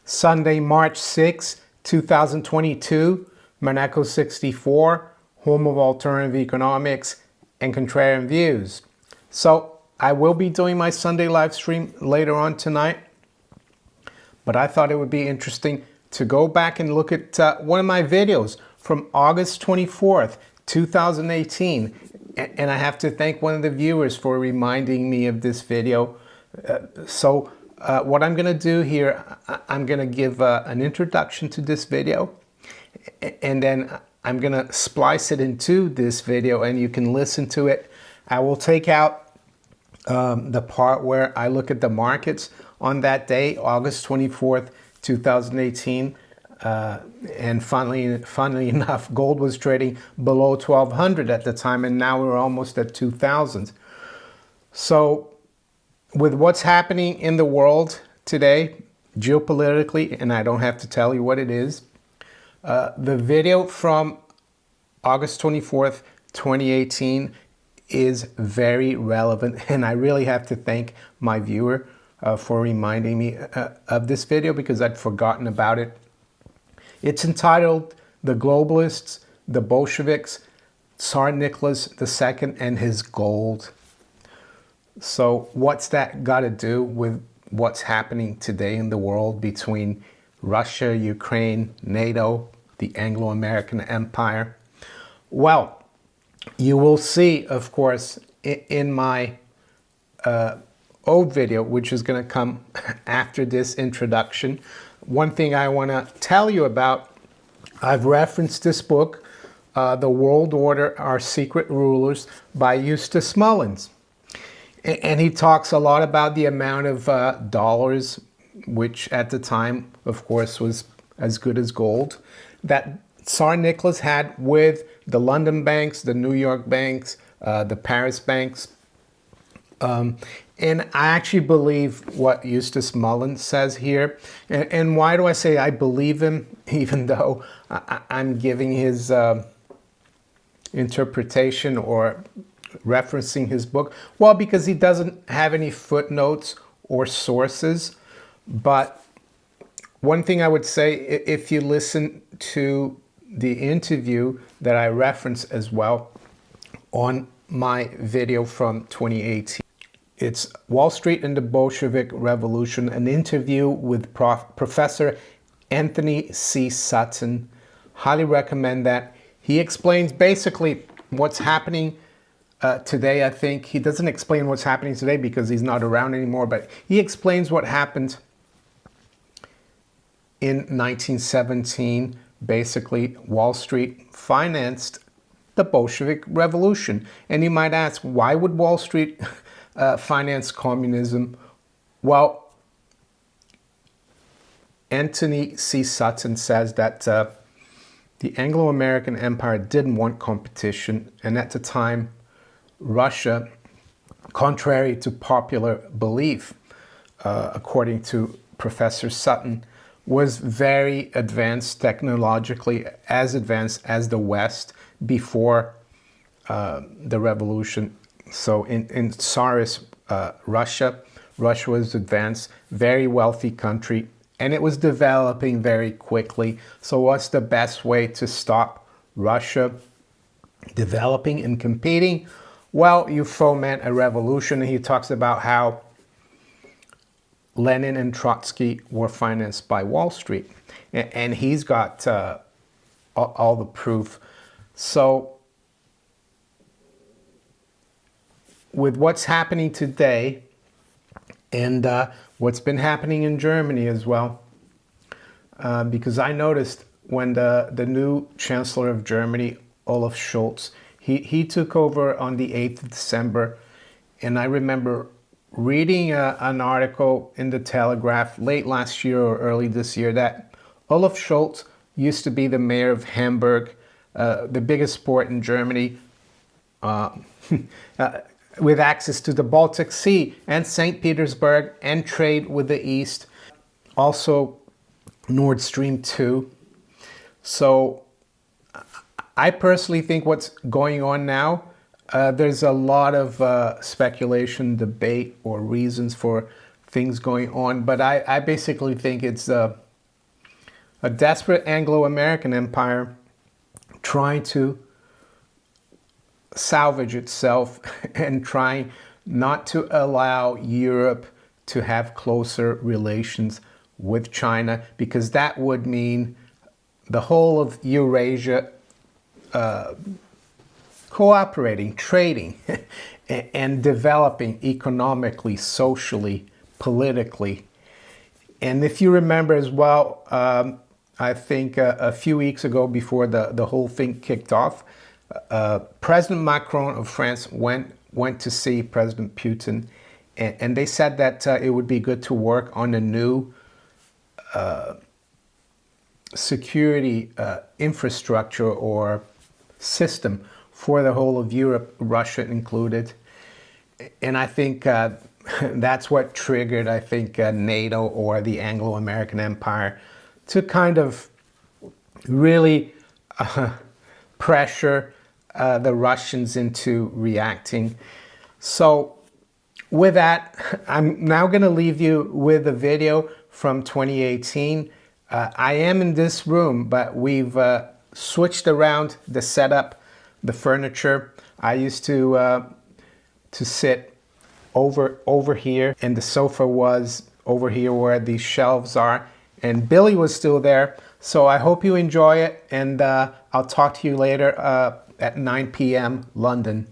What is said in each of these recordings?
Sunday, March 6, 2022, Monaco 64, home of alternative economics and contrarian views. So I will be doing my Sunday live stream later on tonight, but I thought it would be interesting to go back and look at one of my videos from August 24th, 2018. And I have to thank one of the viewers for reminding me of this video. What I'm going to do here, I'm going to give an introduction to this video, and then I'm going to splice it into this video and you can listen to it. I will take out the part where I look at the markets on that day, August 24th, 2018. And funnily enough, gold was trading below 1,200 at the time, and now we're almost at 2,000. So with what's happening in the world today, geopolitically, and I don't have to tell you what it is, the video from August 24th, 2018 is very relevant, and I really have to thank my viewer for reminding me of this video because I'd forgotten about it. It's entitled "The Globalists, the Bolsheviks, Tsar Nicholas II and His Gold." So what's that got to do with what's happening today in the world between Russia, Ukraine, NATO, the Anglo-American Empire? Well, you will see, of course, in my old video, which is going to come after this introduction. One thing I want to tell you about, I've referenced this book, The World Order, Our Secret Rulers by Eustace Mullins. And he talks a lot about the amount of dollars, which at the time, of course, was as good as gold, that Tsar Nicholas had with the London banks, the New York banks, the Paris banks. And I actually believe what Eustace Mullins says here. And why do I say I believe him, even though I'm giving his interpretation or referencing his book? Well, because he doesn't have any footnotes or sources. But one thing I would say, if you listen to the interview that I reference as well on my video from 2018, it's Wall Street and the Bolshevik Revolution, an interview with Professor Anthony C. Sutton. Highly recommend that. He explains basically what's happening today. I think he doesn't explain what's happening today because he's not around anymore, but he explains what happened in 1917. Basically, Wall Street financed the Bolshevik Revolution. And you might ask, why would Wall Street finance communism? Well, Anthony C. Sutton says that the Anglo-American Empire didn't want competition, and at the time, Russia, contrary to popular belief, according to Professor Sutton, was very advanced technologically, as advanced as the West before the revolution. So in Tsarist Russia was advanced, very wealthy country, and it was developing very quickly. So what's the best way to stop Russia developing and competing? Well, you foment a revolution. And he talks about how Lenin and Trotsky were financed by Wall Street. And he's got all the proof. So with what's happening today and what's been happening in Germany as well, because I noticed when the new Chancellor of Germany, Olaf Scholz, he took over on the 8th of December, and I remember reading an article in the Telegraph late last year or early this year that Olaf Scholz used to be the mayor of Hamburg, the biggest port in Germany, with access to the Baltic Sea and St. Petersburg and trade with the East, also Nord Stream 2. So I personally think what's going on now, there's a lot of speculation, debate, or reasons for things going on, but I basically think it's a desperate Anglo-American empire trying to salvage itself and trying not to allow Europe to have closer relations with China, because that would mean the whole of Eurasia cooperating, trading, and developing economically, socially, politically. And if you remember as well, I think a few weeks ago, before the whole thing kicked off, President Macron of France went to see President Putin, and they said that it would be good to work on a new security infrastructure or system for the whole of Europe, Russia included. And I think that's what triggered, I think, NATO or the Anglo-American Empire to kind of really pressure the Russians into reacting. So with that, I'm now going to leave you with a video from 2018. I am in this room, but we've switched around the setup, the furniture. I used to sit over here, and the sofa was over here where these shelves are, and Billy was still there. So I hope you enjoy it, and I'll talk to you later at 9 p.m. London.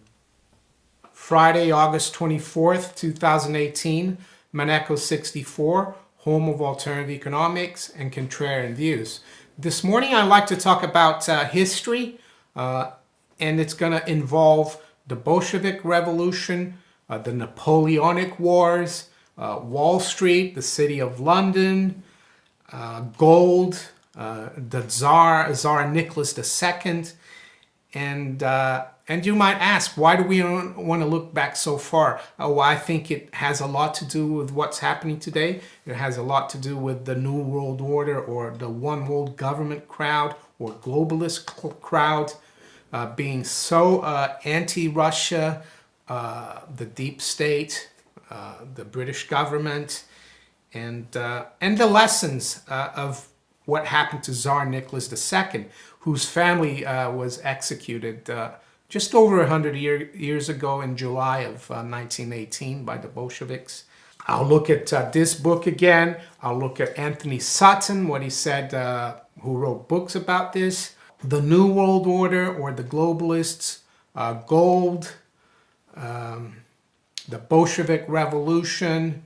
Friday, August 24th, 2018, Maneco 64, home of alternative economics and contrarian views. This morning I'd like to talk about history, and it's going to involve the Bolshevik Revolution, the Napoleonic Wars, Wall Street, the City of London, gold, the Tsar Nicholas II, and you might ask, why do we want to look back so far? Well, I think it has a lot to do with what's happening today. It has a lot to do with the New World Order, or the One World Government crowd, or Globalist crowd, being so anti-Russia, the deep state, the British government, and the lessons of what happened to Tsar Nicholas II, whose family was executed just over 100 years ago in July of 1918 by the Bolsheviks. I'll look at this book again. I'll look at Anthony Sutton, what he said, who wrote books about this. The New World Order, or the Globalists, gold, the Bolshevik Revolution,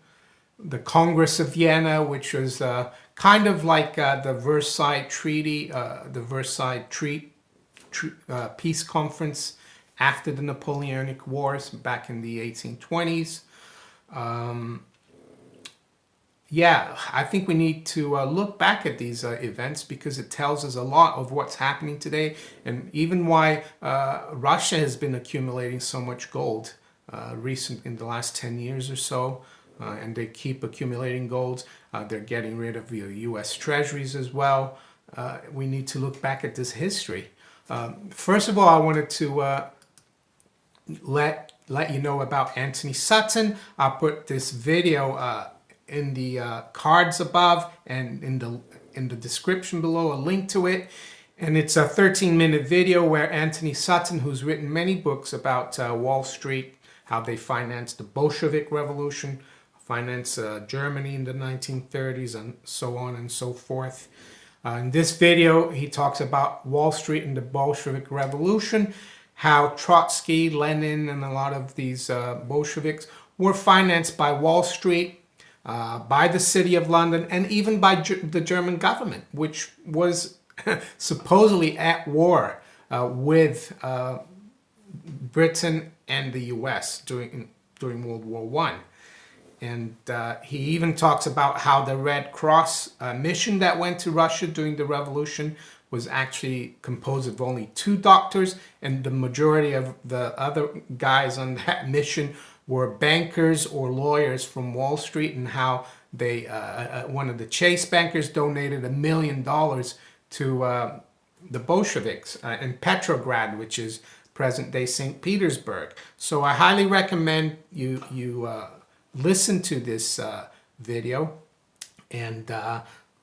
the Congress of Vienna, which was kind of like the Versailles Treaty, the Versailles Peace Conference after the Napoleonic Wars back in the 1820s. Yeah, I think we need to look back at these events, because it tells us a lot of what's happening today, and even why Russia has been accumulating so much gold in the last 10 years or so. And they keep accumulating gold. They're getting rid of the U.S. treasuries as well. We need to look back at this history. First of all, I wanted to let you know about Anthony Sutton. I'll put this video in the cards above, and in the description below, a link to it. And it's a 13-minute video where Anthony Sutton, who's written many books about Wall Street, how they financed the Bolshevik Revolution, financed Germany in the 1930s, and so on and so forth. In this video, he talks about Wall Street and the Bolshevik Revolution, how Trotsky, Lenin, and a lot of these Bolsheviks were financed by Wall Street, by the City of London, and even by the German government, which was supposedly at war with Britain and the US during World War I. And he even talks about how the Red Cross mission that went to Russia during the revolution was actually composed of only 2 doctors, and the majority of the other guys on that mission were bankers or lawyers from Wall Street, and how they one of the Chase bankers donated $1 million to the Bolsheviks in Petrograd, which is present-day St. Petersburg. So I highly recommend you listen to this video, and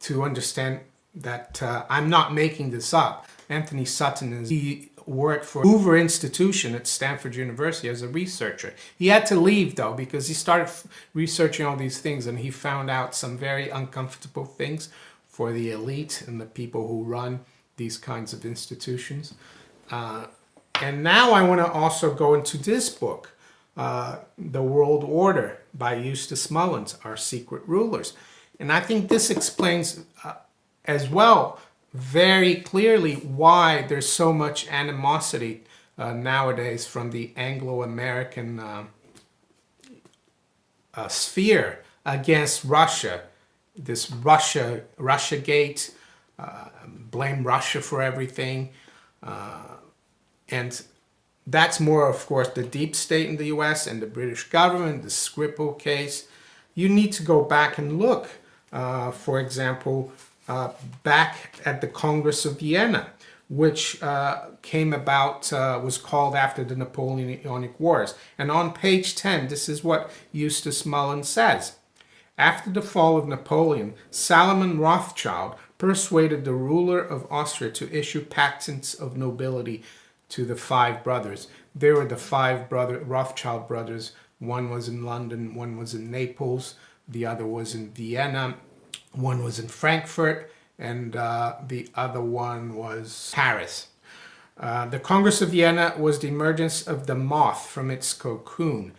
to understand that I'm not making this up. Anthony Sutton he worked for Hoover Institution at Stanford University as a researcher. He had to leave though because he started researching all these things and he found out some very uncomfortable things for the elite and the people who run these kinds of institutions. And now I want to also go into this book, The World Order by Eustace Mullins, Our Secret Rulers. And I think this explains as well very clearly why there's so much animosity nowadays from the Anglo-American sphere against Russia. This Russiagate, blame Russia for everything. And that's more, of course, the deep state in the US and the British government, the Skripal case. You need to go back and look, for example, back at the Congress of Vienna, which came about, was called after the Napoleonic Wars. And on page 10, this is what Eustace Mullins says. After the fall of Napoleon, Salomon Rothschild persuaded the ruler of Austria to issue patents of nobility to the five brothers. They were the five Rothschild brothers. One was in London, one was in Naples, the other was in Vienna, one was in Frankfurt, and the other one was Paris. The Congress of Vienna was the emergence of the moth from its cocoon.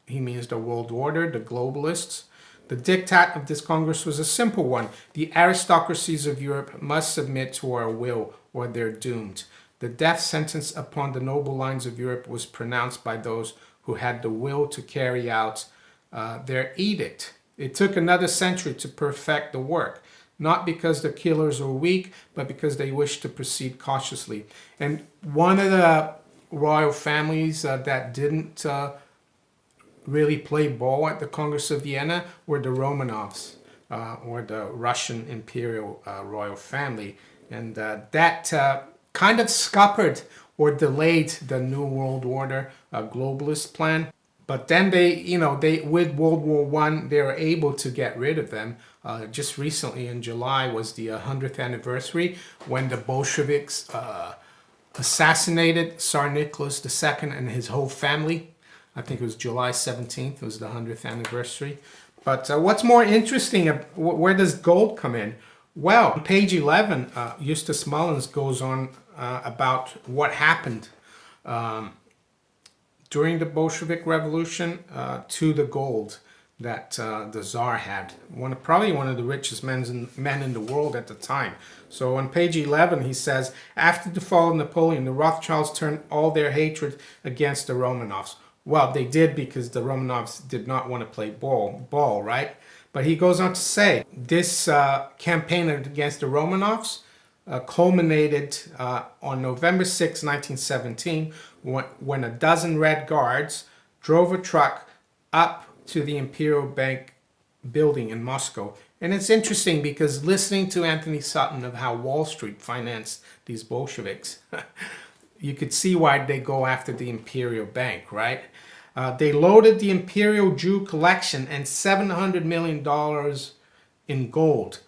He means the world order, the globalists. The diktat of this Congress was a simple one. The aristocracies of Europe must submit to our will or they're doomed. The death sentence upon the noble lines of Europe was pronounced by those who had the will to carry out their edict. It took another century to perfect the work, not because the killers were weak, but because they wished to proceed cautiously. And one of the royal families that didn't really play ball at the Congress of Vienna were the Romanovs, or the Russian imperial royal family. And that kind of scuppered or delayed the New World Order globalist plan. But then they with World War I, they were able to get rid of them. Just recently in July was the 100th anniversary when the Bolsheviks assassinated Tsar Nicholas II and his whole family. I think it was July 17th, was the 100th anniversary. But what's more interesting, where does gold come in? Well, on page 11, Eustace Mullins goes on about what happened during the Bolshevik Revolution to the gold that the Tsar had. Probably one of the richest men in the world at the time. So on page 11 he says, after the fall of Napoleon, the Rothschilds turned all their hatred against the Romanovs. Well, they did because the Romanovs did not want to play ball, right? But he goes on to say, this campaign against the Romanovs culminated on November 6, 1917, when a dozen Red Guards drove a truck up to the Imperial Bank building in Moscow. And it's interesting because listening to Anthony Sutton of how Wall Street financed these Bolsheviks, you could see why they go after the Imperial Bank, right? They loaded the Imperial Jew collection and $700 million in gold,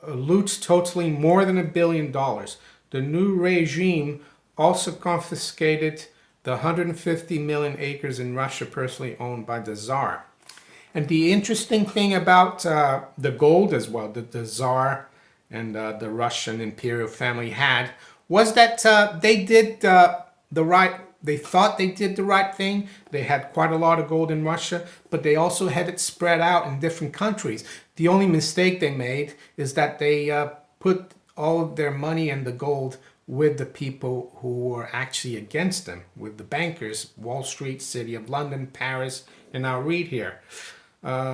loot totaling more than $1 billion. The new regime also confiscated the 150 million acres in Russia personally owned by the Tsar. And the interesting thing about the gold as well that the Tsar and the Russian imperial family had was that they did they thought they did the right thing. They had quite a lot of gold in Russia, but they also had it spread out in different countries. The only mistake they made is that they put all of their money and the gold with the people who were actually against them, with the bankers, Wall Street, City of London, Paris, and I'll read here.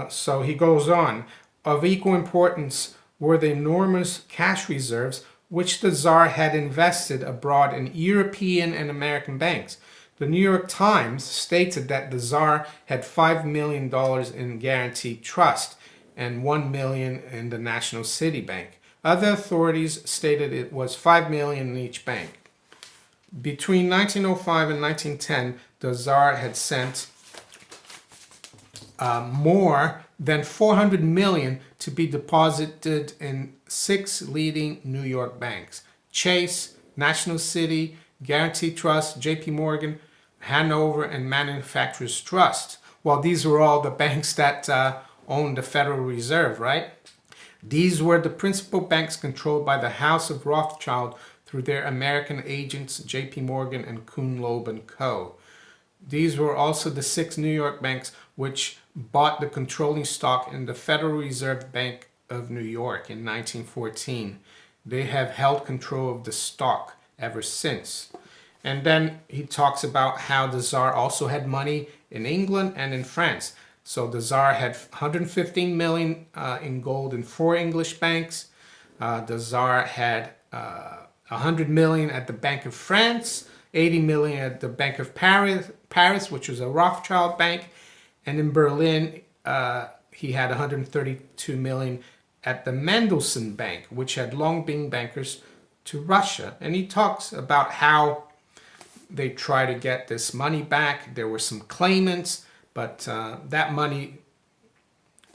So he goes on, of equal importance were the enormous cash reserves which the Tsar had invested abroad in European and American banks. The New York Times stated that the Tsar had $5 million in guaranteed trust and $1 million in the National City Bank. Other authorities stated it was $5 million in each bank. Between 1905 and 1910, the Tsar had sent more then 400 million to be deposited in 6 leading New York banks: Chase, National City, Guarantee Trust, JP Morgan, Hanover, and Manufacturers Trust. Well, these were all the banks that owned the Federal Reserve, right? These were the principal banks controlled by the House of Rothschild through their American agents, JP Morgan and Kuhn, Loeb and Co. These were also the 6 New York banks which bought the controlling stock in the Federal Reserve Bank of New York in 1914. They have held control of the stock ever since. And then he talks about how the Tsar also had money in England and in France. So the Tsar had 115 million in gold in 4 English banks. The Tsar had 100 million at the Bank of France, 80 million at the Bank of Paris, which was a Rothschild bank. And in Berlin, he had 132 million at the Mendelssohn Bank, which had long been bankers to Russia. And he talks about how they try to get this money back. There were some claimants, but that money,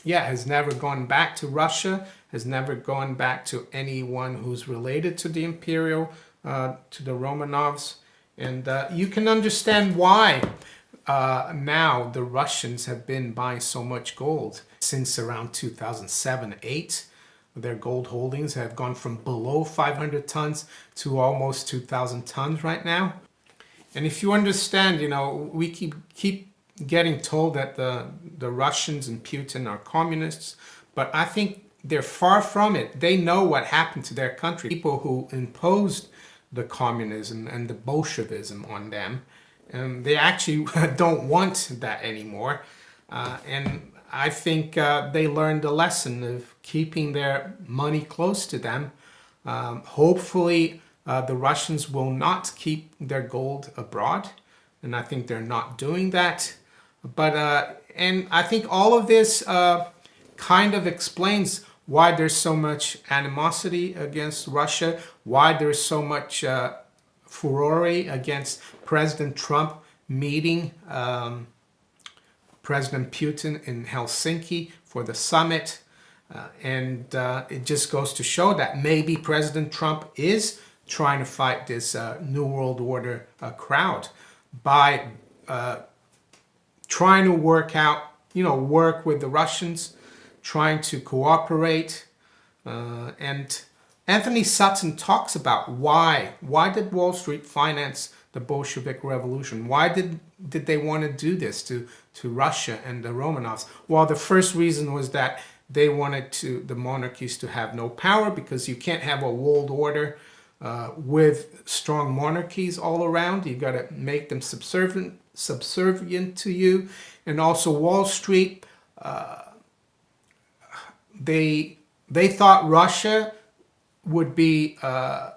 has never gone back to Russia, has never gone back to anyone who's related to the imperial, to the Romanovs. And you can understand why now the Russians have been buying so much gold since around 2007-8. Their gold holdings have gone from below 500 tons to almost 2,000 tons right now. And if you understand, we keep getting told that the Russians and Putin are communists, but I think they're far from it. They know what happened to their country. People who imposed the communism and the Bolshevism on them, and they actually don't want that anymore. And I think they learned the lesson of keeping their money close to them. Hopefully, the Russians will not keep their gold abroad, and I think they're not doing that. But and I think all of this kind of explains why there's so much animosity against Russia, why there's so much furore against President Trump meeting President Putin in Helsinki for the summit. And it just goes to show that maybe President Trump is trying to fight this New World Order crowd by trying to work with the Russians, trying to cooperate. And Anthony Sutton talks about why did Wall Street finance the Bolshevik Revolution? Why did they want to do this to Russia and the Romanovs? Well, the first reason was that they wanted the monarchies to have no power, because you can't have a world order with strong monarchies all around. You got to make them subservient to you. And also Wall Street, they thought Russia would be a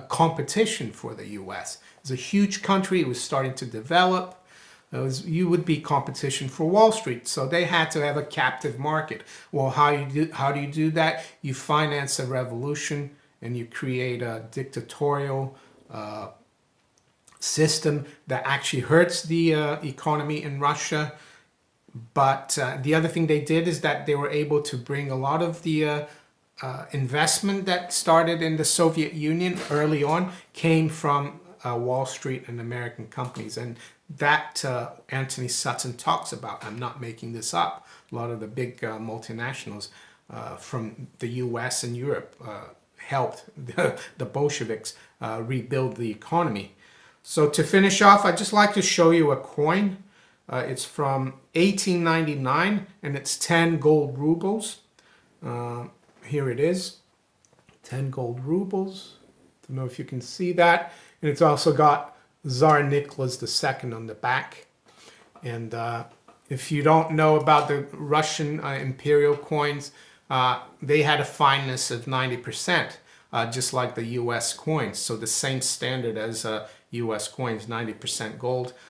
competition for the U.S. It's a huge country. It was starting to develop. You would be competition for Wall Street. So they had to have a captive market. Well, how do you do that? You finance a revolution and you create a dictatorial system that actually hurts the economy in Russia. But the other thing they did is that they were able to bring a lot of the investment that started in the Soviet Union early on came from Wall Street and American companies. And that Anthony Sutton talks about. I'm not making this up. A lot of the big multinationals from the US and Europe helped the Bolsheviks rebuild the economy. So to finish off, I'd just like to show you a coin. It's from 1899 and it's 10 gold rubles. Here it is, 10 gold rubles. Don't know if you can see that. And it's also got Tsar Nicholas II on the back. And if you don't know about the Russian imperial coins, they had a fineness of 90%, just like the US coins. So the same standard as US coins, 90% gold.